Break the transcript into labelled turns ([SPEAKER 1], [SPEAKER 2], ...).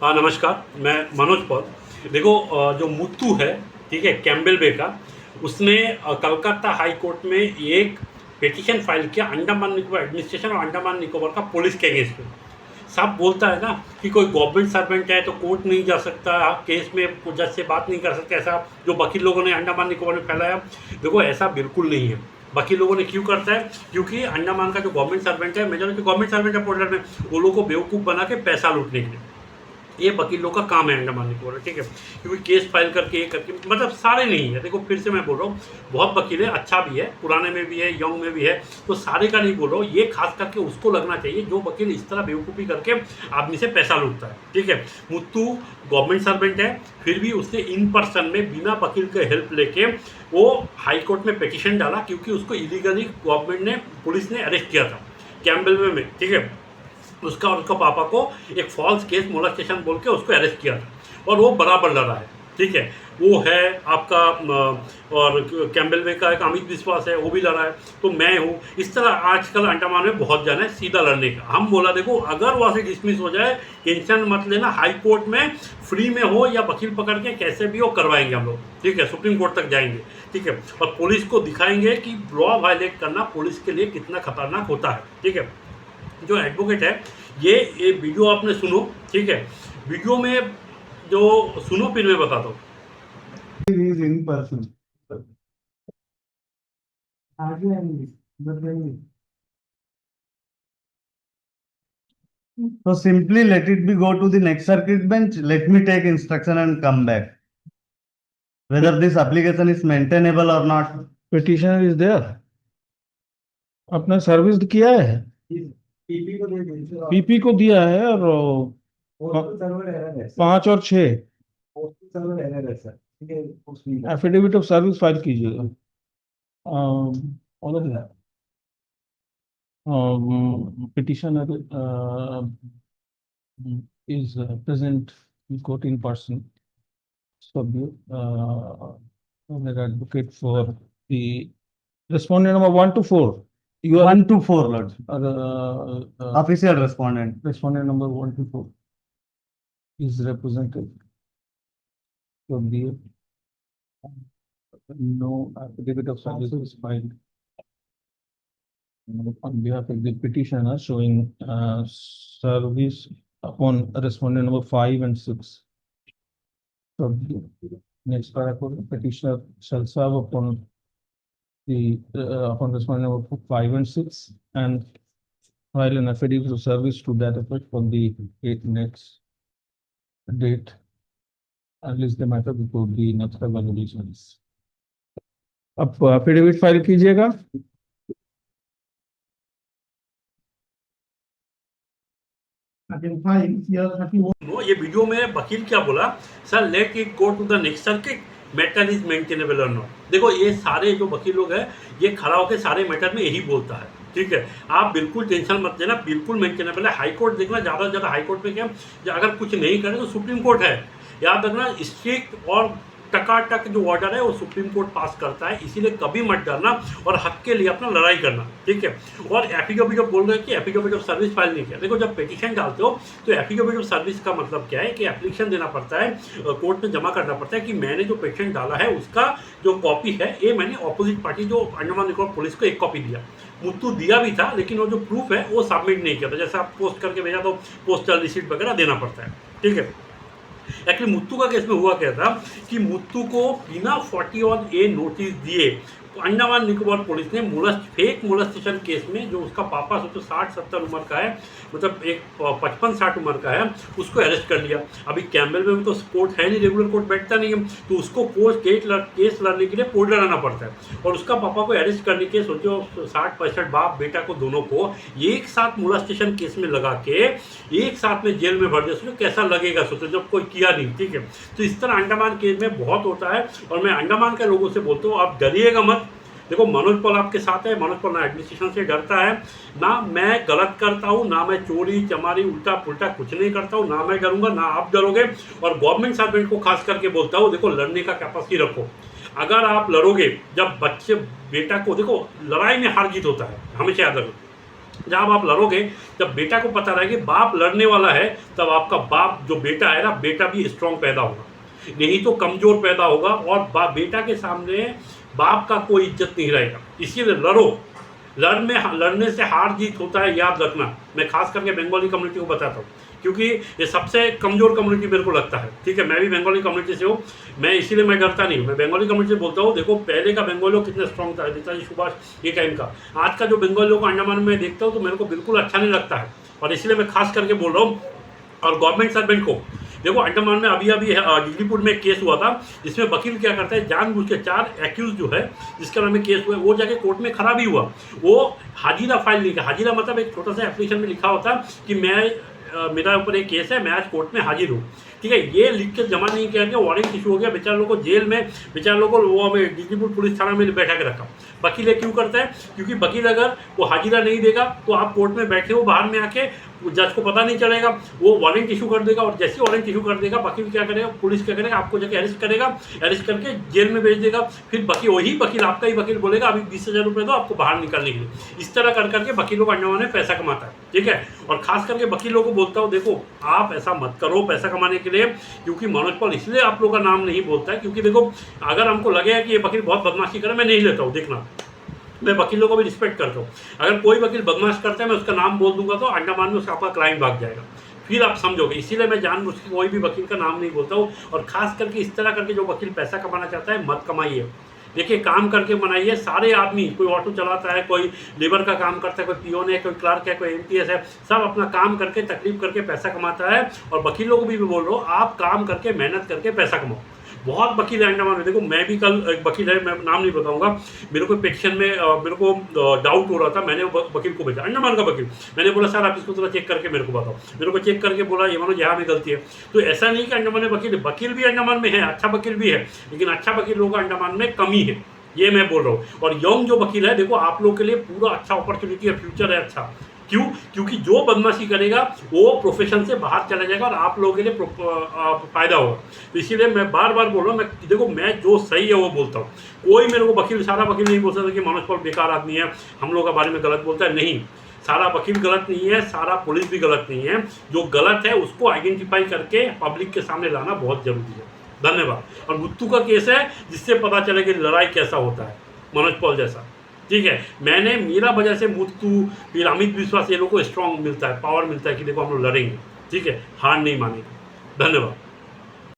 [SPEAKER 1] हाँ, नमस्कार, मैं मनोज पॉल। देखो जो मुत्तू है, ठीक है, कैम्पबेल बे का, उसने कलकत्ता हाई कोर्ट में एक पिटीशन फाइल किया अंडमान निकोबार एडमिनिस्ट्रेशन और अंडमान निकोबार का पुलिस के अगेंस्ट में। साहब बोलता है ना कि कोई गवर्नमेंट सर्वेंट है तो कोर्ट नहीं जा सकता, केस में जज से बात नहीं कर सकते, ऐसा जो वकील लोगों ने अंडमान निकोबार में फैलाया। देखो ऐसा बिल्कुल नहीं है। वकील लोगों ने क्यों करता है? क्योंकि अंडमान का जो गवर्नमेंट सर्वेंट है, मेजॉरिटी गवर्नमेंट सर्वेंट है पोर्टल में, वो लोगों को बेवकूफ़ बना के पैसा लूटने के लिए। ये वकीलों का काम है अंडमान निकोबार, ठीक है, क्योंकि केस फाइल करके ये करके, मतलब सारे नहीं है। देखो फिर से मैं बोल रहा हूँ, बहुत वकील है, अच्छा भी है, पुराने में भी है, यंग में भी है, तो सारे का नहीं बोल रहा हूँ। ये खास करके उसको लगना चाहिए जो वकील इस तरह बेवकूफ़ी करके आदमी से पैसा लूटता है, ठीक है। मुत्तू गवर्नमेंट सर्वेंट है, फिर भी उसने इन पर्सन में बिना वकील के हेल्प लेके वो हाई कोर्ट में पिटीशन डाला, क्योंकि उसको इलीगली गवर्नमेंट ने, पुलिस ने अरेस्ट किया था कैम्पबेल में, ठीक है। उसका और उसका पापा को एक फॉल्स केस मोलेस्टेशन बोल के उसको अरेस्ट किया था, और वो बराबर लड़ा है, ठीक है। वो है आपका और कैम्पबेल वे का एक अमित विश्वास है, वो भी लड़ा है, तो मैं हूँ। इस तरह आजकल अंडमान में बहुत जाना है सीधा लड़ने का। हम बोला देखो अगर वहाँ से डिसमिस हो जाए, टेंशन मत लेना, हाई कोर्ट में फ्री में हो या वकील पकड़ के कैसे भी हो करवाएंगे हम लोग, ठीक है, सुप्रीम कोर्ट तक जाएंगे, ठीक है, और पुलिस को दिखाएंगे कि लॉ वायलेट करना पुलिस के लिए कितना खतरनाक होता है, ठीक है। जो एडवोकेट है, ये वीडियो आपने सुनो, ठीक है, वीडियो में जो सुनो फिर मैं बताता हूँ।
[SPEAKER 2] is in person. आगे आएंगे, बताइए। So simply let it be go to the next circuit bench. Let me take instruction and come back. Whether this application is maintainable or not.
[SPEAKER 3] Petitioner is there, अपना service किया है,
[SPEAKER 2] PP को दे दीजिए।
[SPEAKER 3] PP को दिया है, और
[SPEAKER 2] postal server error है सर।
[SPEAKER 3] 5 और 6
[SPEAKER 2] पोस्टल सर्वर एरर है सर, ठीक है, उसमें
[SPEAKER 3] एफिडेविट ऑफ सर्विस फाइल कीजिएगा। Petitioner is present in court in person. So, I'm an advocate for the respondent number 1 to 4. You are
[SPEAKER 2] 1 to 4, Lord. Official respondent.
[SPEAKER 3] Respondent number 1 to 4 is represented. So, no affidavit of service is filed on behalf of the petitioner showing service upon respondent number 5 and 6. So, next paragraph, petitioner shall serve upon the upon respondent number 5 and 6 and file an affidavit of service to that effect for the next date, at least the matter before the next evaluations. अब affidavit file कीजिएगा।
[SPEAKER 1] ये video में वकील क्या बोला, sir let it go to the next circuit, matter is maintainable और not. देखो ये सारे जो वकील लोग हैं, ये खड़ा होकर सारे मैटर में यही बोलता है, ठीक है। आप बिल्कुल टेंशन मत लेना, बिल्कुल मेंटेनेबल है। हाई कोर्ट देखना, ज़्यादा से ज़्यादा हाई कोर्ट में क्या, अगर कुछ नहीं करे तो सुप्रीम कोर्ट है। याद रखना, स्ट्रिक्ट और टकाटक जो ऑर्डर है वो सुप्रीम कोर्ट पास करता है, इसीलिए कभी मत डरना और हक के लिए अपना लड़ाई करना, ठीक है। और एफिडेविट बोल रहे हैं कि एफिडेविट ऑफ सर्विस फाइल नहीं किया। देखो जब पिटीशन डालते हो तो एफिडेविट ऑफ सर्विस का मतलब क्या है कि एप्लीकेशन देना पड़ता है, कोर्ट में जमा करना पड़ता है कि मैंने जो पिटीशन डाला है उसका जो कॉपी है, ये मैंने अपोजिट पार्टी जो अंडमान निकोबार पुलिस को एक कॉपी दिया। मुत्तू दिया भी था, लेकिन वो जो प्रूफ है वो सबमिट नहीं किया था। जैसे आप पोस्ट करके भेजा तो पोस्टल रिसीट वगैरह देना पड़ता है, ठीक है। एक्चुअली मुत्तू का केस में हुआ क्या था कि मुत्तू को बिना 41A नोटिस दिए अंडमान निकोबार पुलिस ने फेक मोलेस्टेशन केस में, जो उसका पापा सोचो 60-70 उम्र का है, मतलब एक 55-60 उम्र का है, उसको अरेस्ट कर लिया। अभी कैम्पबेल में तो कोर्ट है नहीं, रेगुलर कोर्ट बैठता नहीं है, तो उसको केस लड़ने के लिए पोर्टल आना पड़ता है। और उसका पापा को अरेस्ट करने के सोचो 60-65 बाप बेटा को दोनों को एक साथ मोलेस्टेशन केस में लगा के एक साथ में जेल में भर दिया। सोचो कैसा लगेगा, सोचो जब कोई किया नहीं, ठीक है। तो इस तरह अंडमान केस में बहुत होता है, और मैं अंडमान के लोगों से बोलता हूँ आप डरिएगा मत। देखो मनोज पॉल आपके साथ है, मनोज पॉल ना एडमिनिस्ट्रेशन से डरता है, ना मैं गलत करता हूँ, ना मैं चोरी चमारी उल्टा पुल्टा कुछ नहीं करता हूँ, ना मैं डरूंगा ना आप डरोगे। और गवर्नमेंट सर्वेंट को खास करके बोलता हूँ, देखो लड़ने का कैपेसिटी रखो। अगर आप लड़ोगे, जब बच्चे बेटा को, देखो लड़ाई में हार जीत होता है, हमेशा याद रखो। जब आप लड़ोगे, जब बेटा को पता रहे कि बाप लड़ने वाला है, तब आपका बाप जो बेटा है ना, बेटा भी स्ट्रांग पैदा होगा, नहीं तो कमजोर पैदा होगा और बेटा के सामने बाप का कोई इज्जत नहीं रहेगा। इसीलिए लड़ो, लड़ने से हार जीत होता है, याद रखना। मैं खास करके बंगाली कम्युनिटी को बताता हूँ, क्योंकि ये सबसे कमज़ोर कम्युनिटी मेरे को लगता है, ठीक है। मैं भी बंगाली कम्युनिटी से हूँ, मैं इसीलिए मैं डरता नहीं हूँ, मैं बंगाली कम्युनिटी से बोलता हूँ। देखो पहले का बंगाली कितना स्ट्रॉन्ग था, नेताजी सुभाष ये टाइम का। आज का जो बंगालियों को अंडमान में देखता हूँ तो मेरे को बिल्कुल अच्छा नहीं लगता है, और इसलिए मैं खास करके बोल रहा हूँ। और गवर्नमेंट सर्वेंट को देखो, अंडमान में अभी दिल्लीपुर में केस हुआ था, जिसमें वकील क्या करता है, जानबूझ के 4 एक्यूज जो है जिसका नाम में केस हुआ है, वो जाके कोर्ट में खड़ा भी हुआ, वो हाजिरा फाइल लिखा। हाजिरा मतलब एक छोटा सा एप्लीकेशन में लिखा होता कि मेरा ऊपर एक केस है, मैं आज कोर्ट में हाजिर हूँ, ठीक है। ये लिख के जमा नहीं किया गया, वारंट इशू हो गया, बेचारे लोगों को जेल में, बेचारे लोगों को वो हमें दिल्लीपुर पुलिस थाना में बैठा के रखा। वकील ये क्यों करता है, क्योंकि वकील अगर वो हाजिरा नहीं देगा तो आप कोर्ट में बैठे हो, बाहर में आके जज को पता नहीं चलेगा, वो वारंट इशू कर देगा, और जैसे वारंट इशू कर देगा वकील क्या करेगा, पुलिस क्या करेगा, आपको जाके अरेस्ट करेगा, अरेस्ट करके जेल में भेज देगा। फिर वही वकील, आपका ही वकील बोलेगा अभी 20,000 रुपये दो आपको बाहर निकालने के लिए। इस तरह कर करके वकीलों का अंडमान में पैसा कमाता है, ठीक है। और खास करके वकीलों को बोलता हूँ, देखो आप ऐसा मत करो पैसा कमाने के लिए, क्योंकि मनोज पॉल इसलिए आप लोगों का नाम नहीं बोलता है, क्योंकि देखो अगर हमको लगेगा कि ये वकील बहुत बदमाशी करे, मैं नहीं लेता हूँ, देखना मैं वकीलों को भी रिस्पेक्ट करता हूँ। अगर कोई वकील बदमाश करता है मैं उसका नाम बोल दूंगा तो अंडमान में उसका आपका क्लाइंट भाग जाएगा, फिर आप समझोगे। इसीलिए मैं जानबूझ के कोई भी वकील का नाम नहीं बोलता हूँ। और खास करके इस तरह करके जो वकील पैसा कमाना चाहता है, मत कमाइए। देखिए काम करके बनाइए। सारे आदमी, कोई ऑटो चलाता है, कोई लेबर का काम करता है, कोई पियोन है, कोई क्लर्क है, कोई एमटीएस है, सब अपना काम करके तकलीफ करके पैसा कमाता है। और वकीलों को भी बोल रहा हूँ, आप काम करके मेहनत करके पैसा कमाओ। बहुत वकील है अंडमान में, देखो मैं भी कल एक वकील है, मैं नाम नहीं बताऊंगा, मेरे को पेटिशन में मेरे को डाउट हो रहा था, मैंने वकील को भेजा, अंडमान का वकील। मैंने बोला सर आप इसको थोड़ा चेक करके मेरे को बताओ। मेरे को चेक करके बोला ये मानो यहाँ में गलती है। तो ऐसा नहीं कि अंडमान में वकील भी अंडमान में है, अच्छा वकील भी है, लेकिन अच्छा वकील लोगों का अंडमान में कमी है, ये मैं बोल रहा हूँ। और यंग जो वकील है, देखो आप लोग के लिए पूरा अच्छा अपॉर्चुनिटी है, फ्यूचर है अच्छा। क्यों? क्योंकि जो बदमाशी करेगा वो प्रोफेशन से बाहर चला जाएगा और आप लोगों के लिए फायदा होगा। तो इसीलिए मैं बार बार बोल रहा हूँ, मैं देखो मैं जो सही है वो बोलता हूँ। कोई मेरे को वकील, सारा वकील नहीं बोल सकता कि मनोज पॉल बेकार आदमी है, हम लोग के बारे में गलत बोलता है। नहीं, सारा वकील गलत नहीं है, सारा पुलिस भी गलत नहीं है। जो गलत है उसको आइडेंटिफाई करके पब्लिक के सामने लाना बहुत जरूरी है। धन्यवाद। और मुत्तू का केस है जिससे पता चले कि लड़ाई कैसा होता है, मनोज पॉल जैसा, ठीक है। मैंने मेरा वजह से मुत्तू, फिर अमित विश्वास, ये लोग को स्ट्रांग मिलता है, पावर मिलता है कि देखो हम लोग लड़ेंगे, ठीक है, हार नहीं मानेंगे। धन्यवाद।